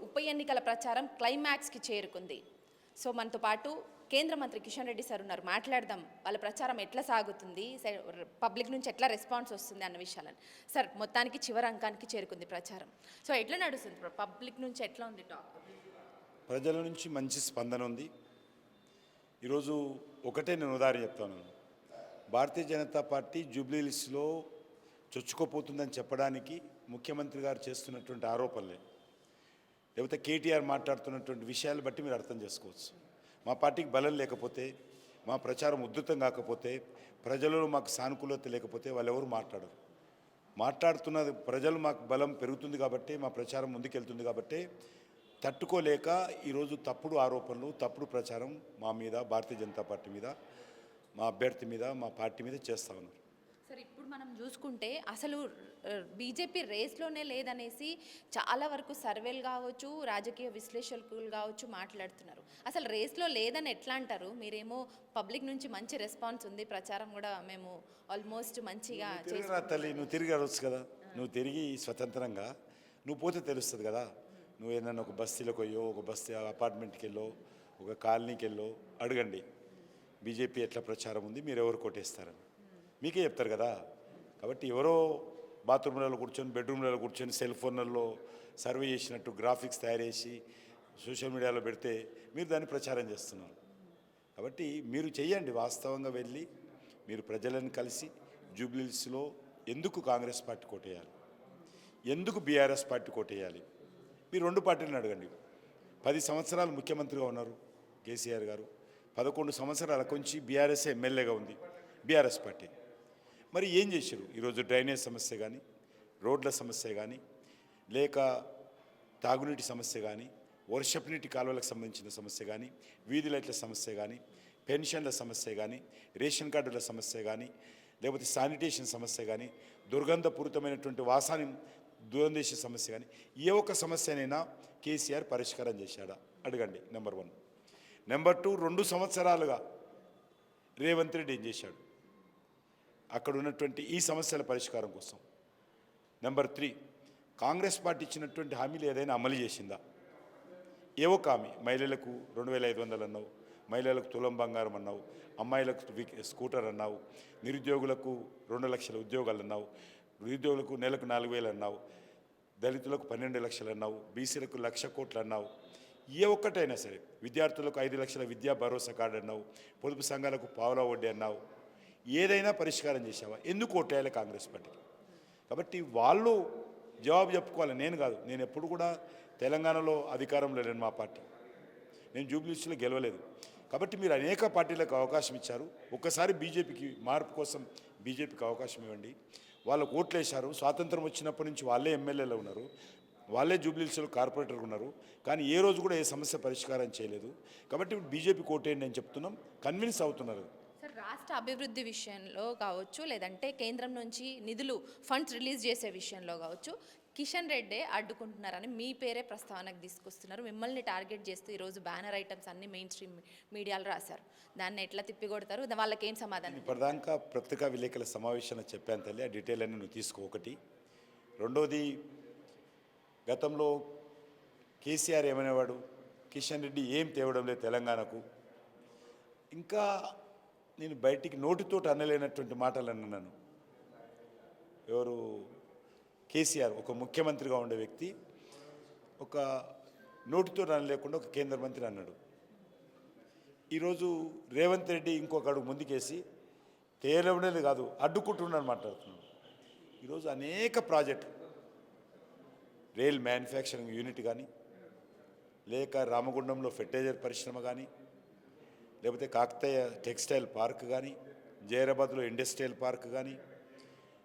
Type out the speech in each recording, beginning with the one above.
ఉప ఎన్నికల ప్రచారం క్లైమాక్స్కి చేరుకుంది. సో మనతో పాటు కేంద్ర మంత్రి కిషన్ రెడ్డి సార్ ఉన్నారు. మాట్లాడదాం వాళ్ళ ప్రచారం ఎట్లా సాగుతుంది, పబ్లిక్ నుంచి ఎట్లా రెస్పాన్స్ వస్తుంది అన్న విషయాలను. సార్ మొత్తానికి చివరి అంకానికి చేరుకుంది ప్రచారం. సో ఎట్లా నడుస్తుంది, పబ్లిక్ నుంచి ఎట్లా ఉంది టాక్? ప్రజల నుంచి మంచి స్పందన ఉంది. ఈరోజు ఒకటే నేను ఉదాహరణ చెప్తాను. భారతీయ జనతా పార్టీ జూబ్లీహిల్స్లో చొచ్చుకోపోతుందని చెప్పడానికి ముఖ్యమంత్రి గారు చేస్తున్నటువంటి ఆరోపణలే, లేకపోతే కేటీఆర్ మాట్లాడుతున్నటువంటి విషయాలు బట్టి మీరు అర్థం చేసుకోవచ్చు. మా పార్టీకి బలం లేకపోతే, మా ప్రచారం ఉధృతం కాకపోతే, ప్రజలలో మాకు సానుకూలత లేకపోతే వాళ్ళు ఎవరు మాట్లాడరు. మాట్లాడుతున్నది ప్రజలు, మాకు బలం పెరుగుతుంది కాబట్టి, మా ప్రచారం ముందుకెళ్తుంది కాబట్టి తట్టుకోలేక ఈరోజు తప్పుడు ఆరోపణలు, తప్పుడు ప్రచారం మా మీద, భారతీయ జనతా పార్టీ మీద, మా అభ్యర్థి మీద, మా పార్టీ మీద చేస్తూ ఉన్నారు. సార్ ఇప్పుడు మనం చూసుకుంటే అసలు బీజేపీ రేస్లోనే లేదనేసి చాలా వరకు సర్వేలు కావచ్చు, రాజకీయ విశ్లేషకులు కావచ్చు మాట్లాడుతున్నారు. అసలు రేస్లో లేదని ఎట్లా అంటారు? మీరేమో పబ్లిక్ నుంచి మంచి రెస్పాన్స్ ఉంది, ప్రచారం కూడా మేము ఆల్మోస్ట్ మంచిగా తల్లి, నువ్వు తిరిగి అడవచ్చు కదా. నువ్వు తిరిగి స్వతంత్రంగా నువ్వు పోతే తెలుస్తుంది కదా. నువ్వు ఏదైనా ఒక బస్తీలోకి పోయో, ఒక బస్తీ అపార్ట్మెంట్కి వెళ్ళో, ఒక కాలనీకి వెళ్ళో అడగండి బీజేపీ ఎట్లా ప్రచారం ఉంది, మీరు ఎవరు కొట్టేస్తారని మీకే చెప్తారు కదా. కాబట్టి ఎవరో బాత్రూమ్లలో కూర్చొని, బెడ్రూమ్లలో కూర్చొని, సెల్ ఫోన్లలో సర్వే చేసినట్టు గ్రాఫిక్స్ తయారు చేసి సోషల్ మీడియాలో పెడితే మీరు దాన్ని ప్రచారం చేస్తున్నారు. కాబట్టి మీరు చెయ్యండి, వాస్తవంగా వెళ్ళి మీరు ప్రజలను కలిసి జూబ్లీహిల్స్లో ఎందుకు కాంగ్రెస్ పార్టీ కోటేయాలి, ఎందుకు బీఆర్ఎస్ పార్టీ కోటేయాలి, మీరు రెండు పార్టీలను అడగండి. 10 సంవత్సరాలు ముఖ్యమంత్రిగా ఉన్నారు కేసీఆర్ గారు, 11 సంవత్సరాల కొంచి బీఆర్ఎస్ ఎమ్మెల్యేగా ఉంది బీఆర్ఎస్ పార్టీ. మరి ఏం చేశారు? ఈరోజు డ్రైనేజ్ సమస్య కానీ, రోడ్ల సమస్య కానీ, లేక తాగునీటి సమస్య కానీ, వర్షపు నీటి కాలువలకు సంబంధించిన సమస్య కానీ, వీధి లైట్ల సమస్య కానీ, పెన్షన్ల సమస్య కానీ, రేషన్ కార్డుల సమస్య కానీ, లేకపోతే శానిటేషన్ సమస్య కానీ, దుర్గంధపూరితమైనటువంటి వాసాన్ని దూరందేశ సమస్య కానీ, ఏ ఒక్క సమస్యనైనా కేసీఆర్ పరిష్కారం చేశాడా అడగండి. నెంబర్ 1. నెంబర్ 2, 2 సంవత్సరాలుగా రేవంత్ రెడ్డి ఏం చేశాడు అక్కడ ఉన్నటువంటి ఈ సమస్యల పరిష్కారం కోసం? నెంబర్ 3, కాంగ్రెస్ పార్టీ ఇచ్చినటువంటి హామీలు ఏదైనా అమలు చేసిందా? ఏ ఒక్క హామీ? మహిళలకు 2500 అన్నావు, మహిళలకు తులం బంగారం అన్నావు, అమ్మాయిలకు స్కూటర్ అన్నావు, నిరుద్యోగులకు 2 లక్షల ఉద్యోగాలు అన్నావు, నిరుద్యోగులకు నెలకు 4000 అన్నావు, దళితులకు 12 లక్షలు అన్నావు, బీసీలకు 1,00,000 కోట్లు అన్నావు. ఏ ఒక్కటైనా సరే, విద్యార్థులకు 5 లక్షల విద్యా భరోసా కార్డు అన్నావు, పొదుపు సంఘాలకు పావులా వడ్డీ అన్నావు. ఏదైనా పరిష్కారం చేసావా? ఎందుకు ఓటేయాలి కాంగ్రెస్ పార్టీకి? కాబట్టి వాళ్ళు జవాబు చెప్పుకోవాలి, నేను కాదు. నేను ఎప్పుడు కూడా తెలంగాణలో అధికారంలో లేను, మా పార్టీ. నేను జూబ్లీహిల్స్లో గెలవలేదు. కాబట్టి మీరు అనేక పార్టీలకు అవకాశం ఇచ్చారు. ఒక్కసారి బీజేపీకి మార్పు కోసం బీజేపీకి అవకాశం ఇవ్వండి. వాళ్ళకు ఓట్లు వేశారు. స్వాతంత్రం వచ్చినప్పటి నుంచి వాళ్ళే ఎమ్మెల్యేలు ఉన్నారు, వాళ్ళే జూబ్లీహిల్స్లో కార్పొరేటర్గా ఉన్నారు. కానీ ఏ రోజు కూడా ఏ సమస్య పరిష్కారం చేయలేదు. కాబట్టి బీజేపీ కోటేయండి అని చెప్తున్నాం, కన్విన్స్ అవుతున్నారు. సార్ రాష్ట్ర అభివృద్ధి విషయంలో కావచ్చు, లేదంటే కేంద్రం నుంచి నిధులు ఫండ్స్ రిలీజ్ చేసే విషయంలో కావచ్చు, కిషన్ రెడ్డే అడ్డుకుంటున్నారని మీ పేరే ప్రస్తావనకు తీసుకొస్తున్నారు. మిమ్మల్ని టార్గెట్ చేస్తూ ఈరోజు బ్యానర్ ఐటమ్స్ అన్ని మెయిన్ స్ట్రీమ్ మీడియాలో రాశారు. దాన్ని ఎట్లా తిప్పికొడతారు? వాళ్ళకి ఏం సమాధానం? ప్రధానంగా పత్రికా విలేకరుల సమావేశంలో చెప్పాను తల్లి, ఆ డీటెయిల్ అన్ని నువ్వు తీసుకో. ఒకటి. రెండోది, గతంలో కేసీఆర్ ఏమనేవాడు, కిషన్ రెడ్డి ఏం తేవడం లేదు తెలంగాణకు. ఇంకా నేను బయటికి నోటితోటి అనలేనటువంటి మాటలు అన్నాను. ఎవరు? కేసీఆర్, ఒక ముఖ్యమంత్రిగా ఉండే వ్యక్తి, ఒక నోటితో అనలేకుండా ఒక కేంద్ర మంత్రి అన్నాడు. ఈరోజు రేవంత్ రెడ్డి ఇంకొక అడుగు ముందుకేసి తేలవడేది కాదు, అడ్డుకుంటున్నాను మాట్లాడుతున్నాడు. ఈరోజు అనేక ప్రాజెక్టులు, రైల్ మ్యానుఫ్యాక్చరింగ్ యూనిట్ కానీ, లేక రామగుండంలో ఫెర్టిలైజర్ పరిశ్రమ కానీ, లేకపోతే కాకతీయ టెక్స్టైల్ పార్క్ కానీ, జైరాబాద్లో ఇండస్ట్రియల్ పార్క్ కానీ,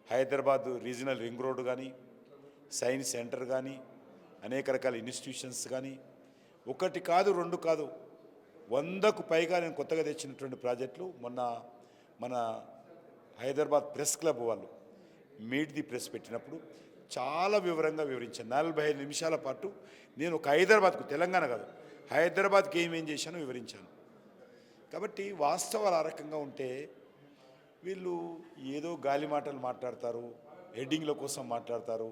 హైదరాబాద్ రీజనల్ రింగ్ రోడ్ కానీ, సైన్స్ సెంటర్ కానీ, అనేక రకాల ఇన్స్టిట్యూషన్స్ కానీ, ఒకటి కాదు, 2 కాదు, 100కు పైగా నేను కొత్తగా తెచ్చినటువంటి ప్రాజెక్టులు. మొన్న మన హైదరాబాద్ ప్రెస్ క్లబ్ వాళ్ళు మీట్ ది ప్రెస్ పెట్టినప్పుడు చాలా వివరంగా వివరించాను. 45 నిమిషాల పాటు నేను ఒక హైదరాబాద్కు, తెలంగాణ కాదు, హైదరాబాద్కి ఏమేం చేశానో వివరించాను. కాబట్టి వాస్తవాలు ఆ రకంగా ఉంటే వీళ్ళు ఏదో గాలి మాటలు మాట్లాడతారు, హెడ్డింగ్ల కోసం మాట్లాడతారు,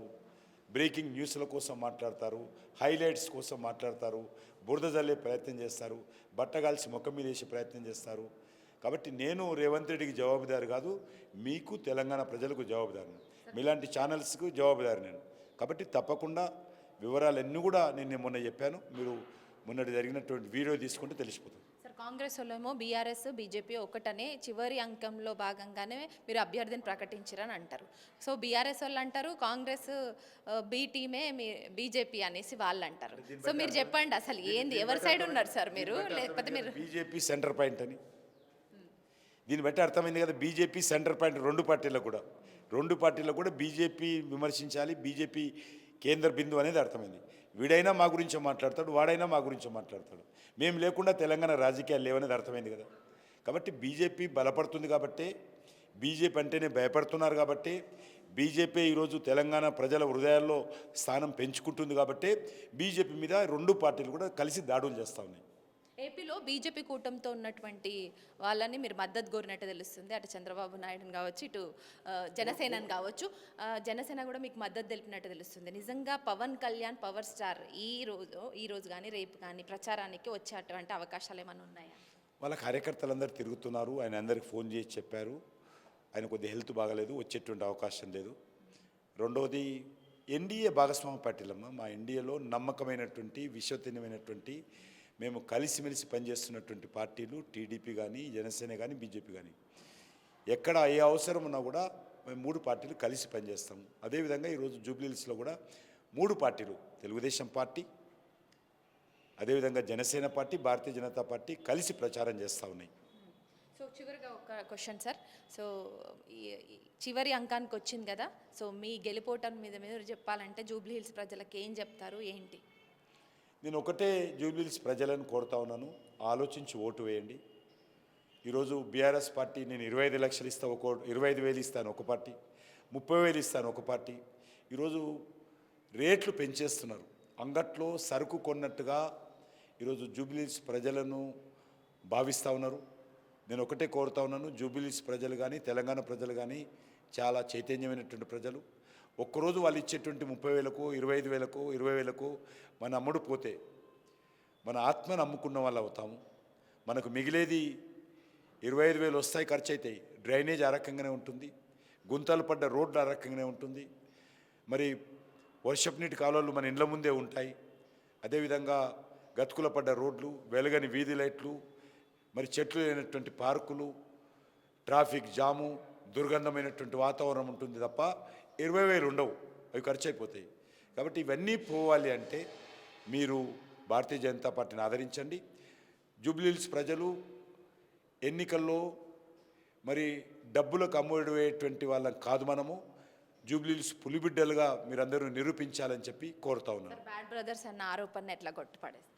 బ్రేకింగ్ న్యూస్ల కోసం మాట్లాడతారు, హైలైట్స్ కోసం మాట్లాడతారు, బురద జల్లే ప్రయత్నం చేస్తారు, బట్టగాల్చి ముఖం మీద వేసే ప్రయత్నం చేస్తారు. కాబట్టి నేను రేవంత్ రెడ్డికి జవాబుదారు కాదు, మీకు తెలంగాణ ప్రజలకు జవాబుదారు, మీలాంటి ఛానల్స్కు జవాబుదారు నేను. కాబట్టి తప్పకుండా వివరాలన్నీ కూడా నేను మొన్న చెప్పాను, మీరు మొన్నటి జరిగినటువంటి వీడియో తీసుకుంటే తెలిసిపోతుంది. సార్, కాంగ్రెస్ వాళ్ళేమో బీఆర్ఎస్ బీజేపీ ఒకటనే చివరి అంకంలో భాగంగానే మీరు అభ్యర్థిని ప్రకటించారని అంటారు. సో బీఆర్ఎస్ వాళ్ళు అంటారు కాంగ్రెస్ బీ టీమే మీ బీజేపీ అనేసి వాళ్ళు అంటారు. సో మీరు చెప్పండి అసలు ఏంది, ఎవరి సైడ్ ఉన్నారు సార్ మీరు, లేకపోతే మీరు బీజేపీ సెంటర్ పాయింట్ అని దీన్ని బట్టి అర్థమైంది కదా. బీజేపీ సెంటర్ పాయింట్ రెండు పార్టీలకు కూడా బీజేపీ విమర్శించాలి, బీజేపీ కేంద్ర బిందువు అనేది అర్థమైంది. వీడైనా మా గురించి మాట్లాడతాడు, వాడైనా మా గురించి మాట్లాడతాడు. మేము లేకుండా తెలంగాణ రాజకీయాలు లేవనేది అర్థమైంది కదా. కాబట్టి బీజేపీ బలపడుతుంది కాబట్టి, బీజేపీ అంటేనే భయపడుతున్నారు కాబట్టి, బీజేపీ ఈరోజు తెలంగాణ ప్రజల హృదయాల్లో స్థానం పెంచుకుంటుంది కాబట్టి బీజేపీ మీద రెండు పార్టీలు కూడా కలిసి దాడులు చేస్తూ ఉన్నాయి. ఏపీలో బీజేపీ కూటమితో ఉన్నటువంటి వాళ్ళని మీరు మద్దతు కోరినట్టు తెలుస్తుంది. అటు చంద్రబాబు నాయుడుని కావచ్చు, ఇటు జనసేనని కావచ్చు. జనసేన కూడా మీకు మద్దతు తెలిపినట్టు తెలుస్తుంది. నిజంగా పవన్ కళ్యాణ్ పవర్ స్టార్ ఈ రోజు కానీ రేపు కానీ ప్రచారానికి వచ్చేటువంటి అవకాశాలు ఏమైనా ఉన్నాయా? వాళ్ళ కార్యకర్తలందరూ తిరుగుతున్నారు, ఆయన అందరికి ఫోన్ చేసి చెప్పారు ఆయన కొద్దిగా హెల్త్ బాగలేదు, వచ్చేటువంటి అవకాశం లేదు. రెండవది ఎన్డీఏ భాగస్వామ్య పార్టీలమ్మ, మా ఎన్డీఏలో నమ్మకమైనటువంటి విశ్వసనీయమైనటువంటి మేము కలిసిమెలిసి పనిచేస్తున్నటువంటి పార్టీలు టీడీపీ కానీ, జనసేన కానీ, బీజేపీ కానీ. ఎక్కడ ఏ అవసరం ఉన్నా కూడా మేము మూడు పార్టీలు కలిసి పనిచేస్తాము. అదేవిధంగా ఈరోజు జూబ్లీహిల్స్లో కూడా మూడు పార్టీలు, తెలుగుదేశం పార్టీ, అదేవిధంగా జనసేన పార్టీ, భారతీయ జనతా పార్టీ కలిసి ప్రచారం చేస్తూ ఉన్నాయి. సో చివరిగా ఒక క్వశ్చన్ సార్. సో చివరి అంకానికి వచ్చింది కదా, సో మీ గెలుపోవటం మీద చెప్పాలంటే జూబ్లీహిల్స్ ప్రజలకు ఏం చెప్తారు, ఏంటి? నేను ఒకటే జూబ్లీహిల్స్ ప్రజలను కోరుతా ఉన్నాను, ఆలోచించి ఓటు వేయండి. ఈరోజు బీఆర్ఎస్ పార్టీ నేను 25 లక్షలు ఇస్తా, 25,000 ఇస్తాను ఒక పార్టీ, 30,000 ఇస్తాను ఒక పార్టీ. ఈరోజు రేట్లు పెంచేస్తున్నారు, అంగట్లో సరుకు కొన్నట్టుగా ఈరోజు జూబ్లీహిల్స్ ప్రజలను భావిస్తూ ఉన్నారు. నేను ఒకటే కోరుతా ఉన్నాను, జూబ్లీహిల్స్ ప్రజలు కానీ, తెలంగాణ ప్రజలు కానీ చాలా చైతన్యమైనటువంటి ప్రజలు. ఒక్కరోజు వాళ్ళు ఇచ్చేటువంటి 30,000కో, 25,000కో, 20,000కో మన అమ్ముడు పోతే మన ఆత్మను అమ్ముకున్న వాళ్ళు అవుతాము. మనకు మిగిలేది 25,000 వస్తాయి, ఖర్చు అవుతాయి. డ్రైనేజ్ ఆ రకంగానే ఉంటుంది, గుంతలు పడ్డ రోడ్లు ఆ రకంగానే ఉంటుంది, మరి వర్షపు నీటి కాలువలు మన ఇండ్ల ముందే ఉంటాయి. అదేవిధంగా గతుకుల పడ్డ రోడ్లు, వెలగని వీధి లైట్లు, మరి చెట్లు లేనటువంటి పార్కులు, ట్రాఫిక్ జాము, దుర్గంధమైనటువంటి వాతావరణం ఉంటుంది తప్ప 20,000 ఉండవు, అవి ఖర్చు అయిపోతాయి. కాబట్టి ఇవన్నీ పోవాలి అంటే మీరు భారతీయ జనతా పార్టీని ఆదరించండి. జూబ్లీహిల్స్ ప్రజలు ఎన్నికల్లో మరి డబ్బులకు అమ్ముడేటువంటి వాళ్ళం కాదు, మనము జూబ్లీహిల్స్ పులిబిడ్డలుగా మీరందరూ నిరూపించాలని చెప్పి కోరుతా ఉన్నాను. బ్యాడ్ బ్రదర్స్ అన్న ఆరోపణ ఎట్లా కొట్టుపడేస్తారు?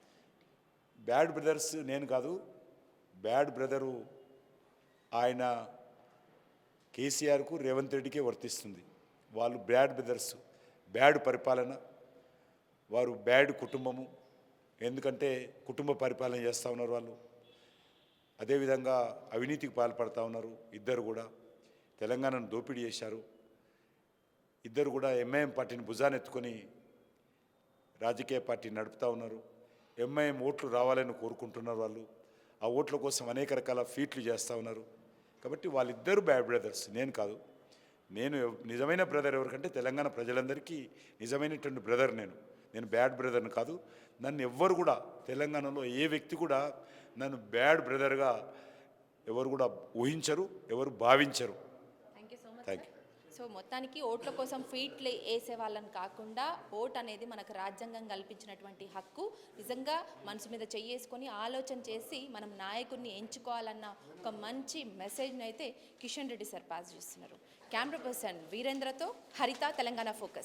బ్యాడ్ బ్రదర్స్ నేను కాదు, బ్యాడ్ బ్రదరు ఆయన కేసీఆర్కు, రేవంత్ రెడ్డికే వర్తిస్తుంది. వాళ్ళు బ్యాడ్ బ్రదర్స్, బ్యాడ్ పరిపాలన, వారు బ్యాడ్ కుటుంబము. ఎందుకంటే కుటుంబ పరిపాలన చేస్తూ ఉన్నారు వాళ్ళు. అదేవిధంగా అవినీతికి పాల్పడుతూ ఉన్నారు. ఇద్దరు కూడా తెలంగాణను దోపిడీ చేశారు. ఇద్దరు కూడా ఎంఐఎం పార్టీని భుజానెత్తుకొని రాజకీయ పార్టీని నడుపుతూ ఉన్నారు. ఎంఐఎం ఓట్లు రావాలని కోరుకుంటున్నారు వాళ్ళు. ఆ ఓట్ల కోసం అనేక రకాల ఫీట్లు చేస్తూ ఉన్నారు. కాబట్టి వాళ్ళిద్దరు బ్యాడ్ బ్రదర్స్, నేను కాదు. నేను నిజమైన బ్రదర్ ఎవరికంటే తెలంగాణ ప్రజలందరికీ నిజమైనటువంటి బ్రదర్ నేను బ్యాడ్ బ్రదర్ని కాదు. నన్ను ఎవ్వరు కూడా తెలంగాణలో ఏ వ్యక్తి కూడా నన్ను బ్యాడ్ బ్రదర్గా ఎవరు కూడా ఊహించరు, ఎవరు భావించరు. Thank you so much. Thank you. So మొత్తానికి ఓట్ల కోసం ఫీట్లు వేసే వాళ్ళని కాకుండా ఓట్ అనేది మనకు రాజ్యాంగం కల్పించినటువంటి హక్కు. నిజంగా మనసు మీద చెయ్యేసుకొని ఆలోచన చేసి మనం నాయకుడిని ఎంచుకోవాలన్న ఒక మంచి మెసేజ్ని అయితే కిషన్ రెడ్డి సార్ పాస్ చేస్తున్నారు. కెమెరా పర్సన్ వీరేంద్రతో హరిత, తెలంగాణ ఫోకస్.